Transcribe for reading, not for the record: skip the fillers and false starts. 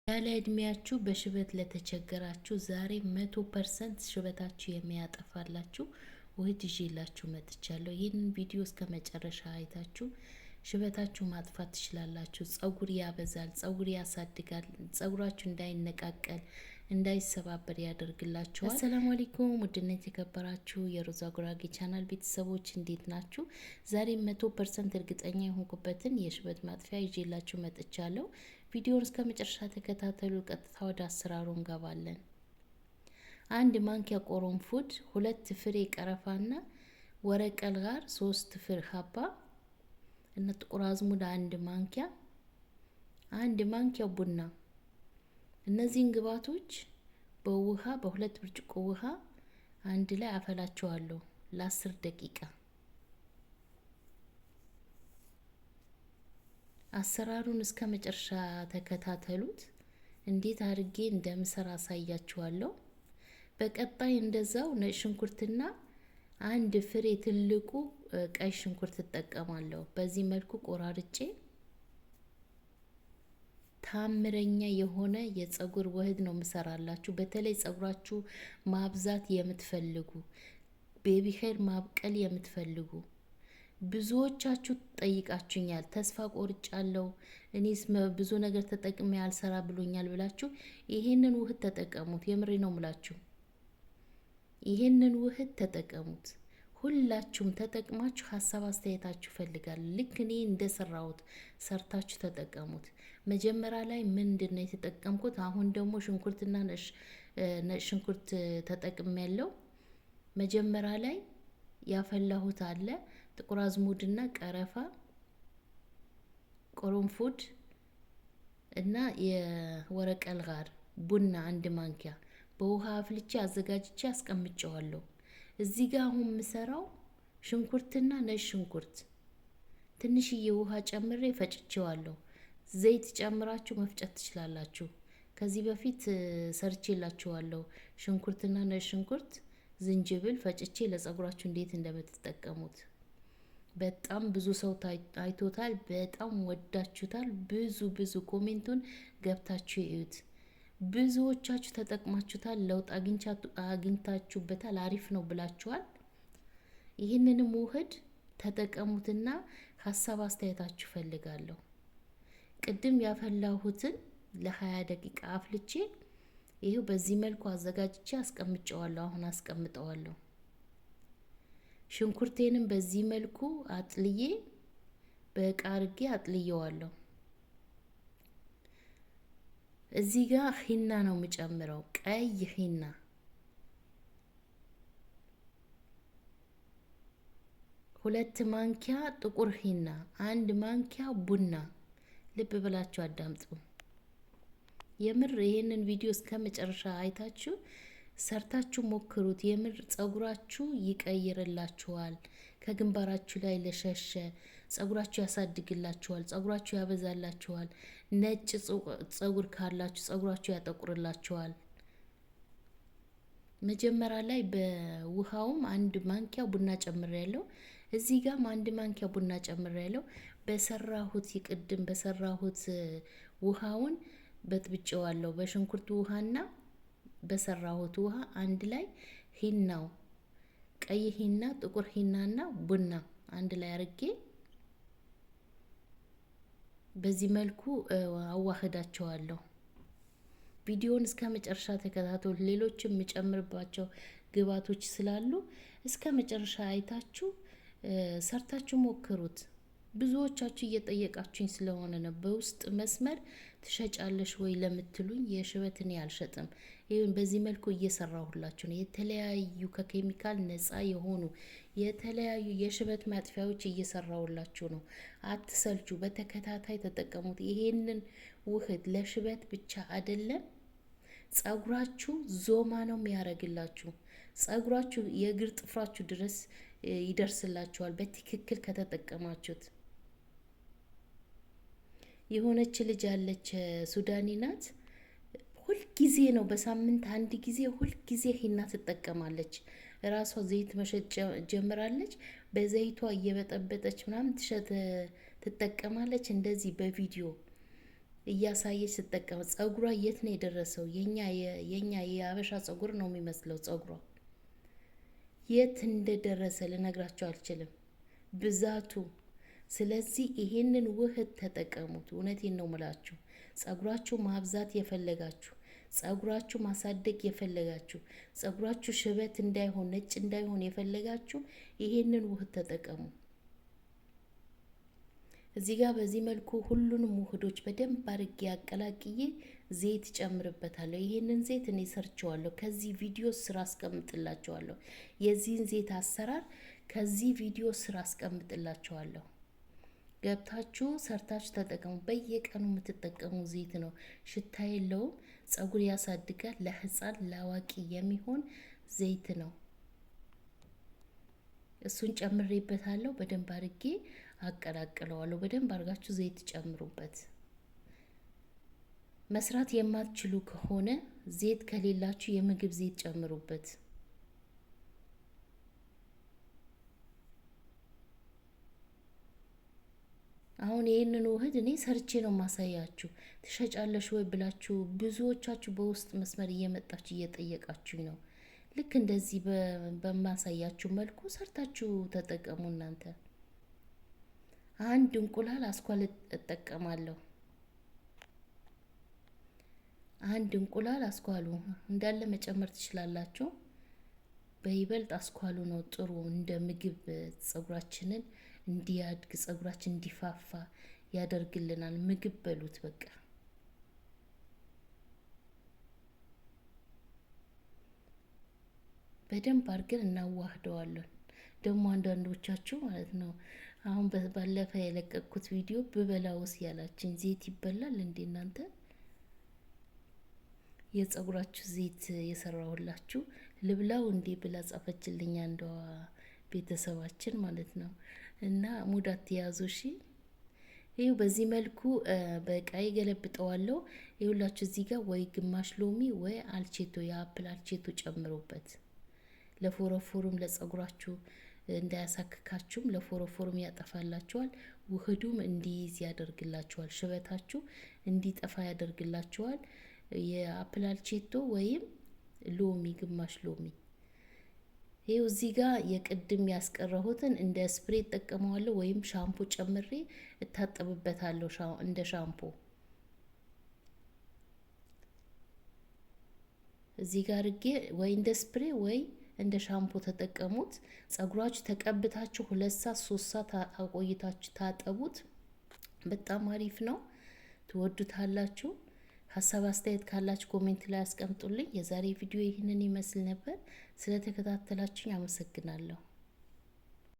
ያለ እድሜያችሁ በሽበት ለተቸገራችሁ ዛሬ 100% ሽበታችሁ የሚያጠፋላችሁ ውህድ ይዤላችሁ መጥቻለሁ። ይህንን ቪዲዮ እስከ መጨረሻ አይታችሁ ሽበታችሁ ማጥፋት ትችላላችሁ። ጸጉር ያበዛል፣ ጸጉር ያሳድጋል፣ ጸጉራችሁ እንዳይነቃቀል እንዳይሰባበር ያደርግላችኋል። አሰላሙ አለይኩም ውድና የተከበራችሁ የሮዛ ጉራጌ ቻናል ቤተሰቦች እንዴት ናችሁ? ዛሬ 100% እርግጠኛ የሆንኩበትን የሽበት ማጥፊያ ይዤላችሁ መጥቻለሁ። ቪዲዮውን እስከ መጨረሻ ተከታተሉ። ቀጥታ ወደ አሰራሩ እንገባለን። አንድ ማንኪያ ቆሮንፉድ፣ 2 ፍሬ ቀረፋና ወረቀል ጋር 3 ፍሬ ሀባ እና ጥቁር አዝሙድ አንድ ማንኪያ ቡና። እነዚህን ግብአቶች በውሃ በ2 ብርጭቆ ውሃ አንድ ላይ አፈላቸዋለሁ ለ10 ደቂቃ። አሰራሩን እስከ መጨረሻ ተከታተሉት። እንዴት አድርጌ እንደምሰራ አሳያችኋለሁ። በቀጣይ እንደዛው ነጭ ሽንኩርትና አንድ ፍሬ ትልቁ ቀይ ሽንኩርት እጠቀማለሁ። በዚህ መልኩ ቆራርጬ ታምረኛ የሆነ የጸጉር ውህድ ነው ምሰራላችሁ። በተለይ ጸጉራችሁ ማብዛት የምትፈልጉ ቤቢ ሄር ማብቀል የምትፈልጉ ብዙዎቻችሁ ጠይቃችሁኛል። ተስፋ ቆርጫለሁ፣ እኔስ ብዙ ነገር ተጠቅሜ አልሰራ ብሎኛል ብላችሁ ይሄንን ውህድ ተጠቀሙት። የምሬ ነው ምላችሁ፣ ይሄንን ውህድ ተጠቀሙት። ሁላችሁም ተጠቅማችሁ ሀሳብ አስተያየታችሁ ፈልጋለሁ። ልክ እኔ እንደሰራሁት ሰርታችሁ ተጠቀሙት። መጀመሪያ ላይ ምንድነው የተጠቀምኩት? አሁን ደግሞ ሽንኩርትና ነጭ ሽንኩርት ተጠቅሜያለሁ። መጀመሪያ ላይ ያፈላሁት አለ ጥቁር አዝሙድና ቀረፋ፣ ቆሮንፉድ እና የወረቀል ጋር ቡና 1 ማንኪያ በውሃ አፍልቼ አዘጋጅቼ አስቀምጨዋለሁ። እዚህ ጋር አሁን ምሰራው ሽንኩርትና ነጭ ሽንኩርት ትንሽዬ ውሃ ጨምሬ ፈጭቼዋለሁ። ዘይት ጨምራችሁ መፍጨት ትችላላችሁ። ከዚህ በፊት ሰርቼላችኋለሁ። ሽንኩርትና ነጭ ሽንኩርት፣ ዝንጅብል ፈጭቼ ለጸጉራችሁ እንዴት እንደምትጠቀሙት። በጣም ብዙ ሰው አይቶታል፣ በጣም ወዳችሁታል። ብዙ ኮሜንቱን ገብታችሁ እዩት። ብዙዎቻችሁ ተጠቅማችሁታል፣ ለውጥ አግኝታችሁበታል፣ አሪፍ ነው ብላችኋል። ይህንንም ውህድ ተጠቀሙትና ሀሳብ አስተያየታችሁ ፈልጋለሁ። ቅድም ያፈላሁትን ለ20 ደቂቃ አፍልቼ ይሄው በዚህ መልኩ አዘጋጅቼ አስቀምጨዋለሁ። አሁን አስቀምጠዋለሁ። ሽንኩርቴንም በዚህ መልኩ አጥልዬ በእቃ አርጌ አጥልየዋለሁ። እዚህ ጋር ሂና ነው የምጨምረው፣ ቀይ ሂና 2 ማንኪያ ጥቁር ሂና፣ 1 ማንኪያ ቡና። ልብ ብላችሁ አዳምጡ። የምር ይሄንን ቪዲዮ እስከ መጨረሻ አይታችሁ ሰርታችሁ ሞክሩት። የምር ጸጉራችሁ ይቀይርላችኋል። ከግንባራችሁ ላይ ለሸሸ ጸጉራችሁ ያሳድግላችኋል፣ ጸጉራችሁ ያበዛላችኋል። ነጭ ጸጉር ካላችሁ ጸጉራችሁ ያጠቁርላችኋል። መጀመሪያ ላይ በውሃውም 1 ማንኪያ ቡና ጨምሬያለሁ። እዚህ ጋርም 1 ማንኪያ ቡና ጨምሬያለሁ። ቅድም በሰራሁት ውሃውን በጥብጬዋለሁ። በሽንኩርት ውሃና በሰራሁት ውሃ አንድ ላይ ሂናው ቀይ ሂና፣ ጥቁር ሂናና ቡና አንድ ላይ አርጌ በዚህ መልኩ አዋህዳቸዋለሁ። ቪዲዮውን እስከ መጨረሻ ተከታተሉ። ሌሎችም የምጨምርባቸው ግብአቶች ስላሉ እስከ መጨረሻ አይታችሁ ሰርታችሁ ሞክሩት። ብዙዎቻችሁ እየጠየቃችሁኝ ስለሆነ ነው። በውስጥ መስመር ትሸጫለሽ ወይ ለምትሉኝ የሽበትን አልሸጥም። ይሄን በዚህ መልኩ እየሰራሁላችሁ ነው። የተለያዩ ከኬሚካል ነፃ የሆኑ የተለያዩ የሽበት ማጥፊያዎች እየሰራሁላችሁ ነው። አትሰልቹ፣ በተከታታይ ተጠቀሙት። ይሄንን ውህድ ለሽበት ብቻ አይደለም፣ ጸጉራችሁ ዞማ ነው የሚያረግላችሁ። ጸጉራችሁ የእግር ጥፍራችሁ ድረስ ይደርስላችኋል በትክክል ከተጠቀማችሁት። የሆነች ልጅ አለች፣ ሱዳኒ ናት። ሁልጊዜ ነው በሳምንት 1 ጊዜ ሁልጊዜ ሂና ትጠቀማለች። ራሷ ዘይት መሸጥ ጀምራለች። በዘይቷ እየበጠበጠች ምናምን ትጠቀማለች። እንደዚህ በቪዲዮ እያሳየች ስትጠቀም ጸጉሯ የት ነው የደረሰው? የኛ የአበሻ ጸጉር ነው የሚመስለው ጸጉሯ የት እንደደረሰ ልነግራቸው አልችልም ብዛቱ። ስለዚህ ይሄንን ውህድ ተጠቀሙት። እውነቴን ነው ምላችሁ። ጸጉራችሁ ማብዛት የፈለጋችሁ፣ ጸጉራችሁ ማሳደግ የፈለጋችሁ፣ ጸጉራችሁ ሽበት እንዳይሆን ነጭ እንዳይሆን የፈለጋችሁ ይሄንን ውህድ ተጠቀሙ። እዚህ ጋር በዚህ መልኩ ሁሉንም ውህዶች በደንብ አድርጌ አቀላቅዬ ዘይት ጨምርበታለሁ። ይሄንን ዘይት እኔ ሰርቸዋለሁ። ከዚህ ቪዲዮ ስራ አስቀምጥላችኋለሁ። የዚህን ዘይት አሰራር ከዚህ ቪዲዮ ስራ አስቀምጥላችኋለሁ። ገብታችሁ ሰርታችሁ ተጠቀሙ። በየቀኑ የምትጠቀሙ ዘይት ነው። ሽታ የለውም። ጸጉር ያሳድጋል። ለህፃን ለአዋቂ የሚሆን ዘይት ነው። እሱን ጨምሬበታለሁ። በደንብ አድርጌ አቀላቅለዋለሁ። በደንብ አድርጋችሁ ዘይት ጨምሩበት። መስራት የማትችሉ ከሆነ ዘይት ከሌላችሁ የምግብ ዘይት ጨምሩበት። አሁን ይሄንን ውህድ እኔ ሰርቼ ነው ማሳያችሁ። ትሸጫለሽ ወይ ብላችሁ ብዙዎቻችሁ በውስጥ መስመር እየመጣችሁ እየጠየቃችሁኝ ነው። ልክ እንደዚህ በማሳያችሁ መልኩ ሰርታችሁ ተጠቀሙ። እናንተ አንድ እንቁላል አስኳል እጠቀማለሁ። አንድ እንቁላል አስኳሉ እንዳለ መጨመር ትችላላችሁ። በይበልጥ አስኳሉ ነው ጥሩ እንደ ምግብ ጸጉራችንን እንዲያድግ ጸጉራችን እንዲፋፋ ያደርግልናል። ምግብ በሉት በቃ። በደንብ አድርገን እናዋህደዋለን። ደግሞ አንዳንዶቻችሁ ማለት ነው አሁን ባለፈ የለቀቅኩት ቪዲዮ ብበላውስ ያላችን ዘይት ይበላል እንዴ እናንተ? የጸጉራችሁ ዘይት የሰራሁላችሁ ልብላው እንዴ ብላ ጻፈችልኝ አንዷ ቤተሰባችን ማለት ነው። እና ሙዳት ያዙ እሺ። ይሄው በዚህ መልኩ በቃይ ገለብጠዋለሁ። ይኸውላችሁ እዚህ ጋር ወይ ግማሽ ሎሚ ወይ አልቼቶ የአፕል አልቼቶ ጨምሩበት። ለፎረፎሩም ለጸጉራችሁ እንዳያሳክካችሁም ለፎረፎሩም ያጠፋላችኋል። ውህዱም እንዲይዝ ያደርግላችኋል። ሽበታችሁ እንዲጠፋ ያደርግላችኋል። የአፕል አልቼቶ ወይም ሎሚ ግማሽ ሎሚ። ይሄው እዚህ ጋር የቅድም ያስቀረሁትን እንደ ስፕሬ እጠቀመዋለሁ ወይም ሻምፖ ጨምሬ እታጠብበታለሁ እንደ ሻምፖ። እዚህ ጋር አድርጌ ወይ እንደ ስፕሬ ወይ እንደ ሻምፖ ተጠቀሙት። ጸጉራችሁ ተቀብታችሁ 2 ሰዓት 3 ሰዓት አቆይታችሁ ታጠቡት። በጣም አሪፍ ነው። ትወዱታላችሁ። ሀሳብ አስተያየት ካላችሁ ኮሜንት ላይ አስቀምጡልኝ። የዛሬ ቪዲዮ ይህንን ይመስል ነበር። ስለተከታተላችሁኝ አመሰግናለሁ።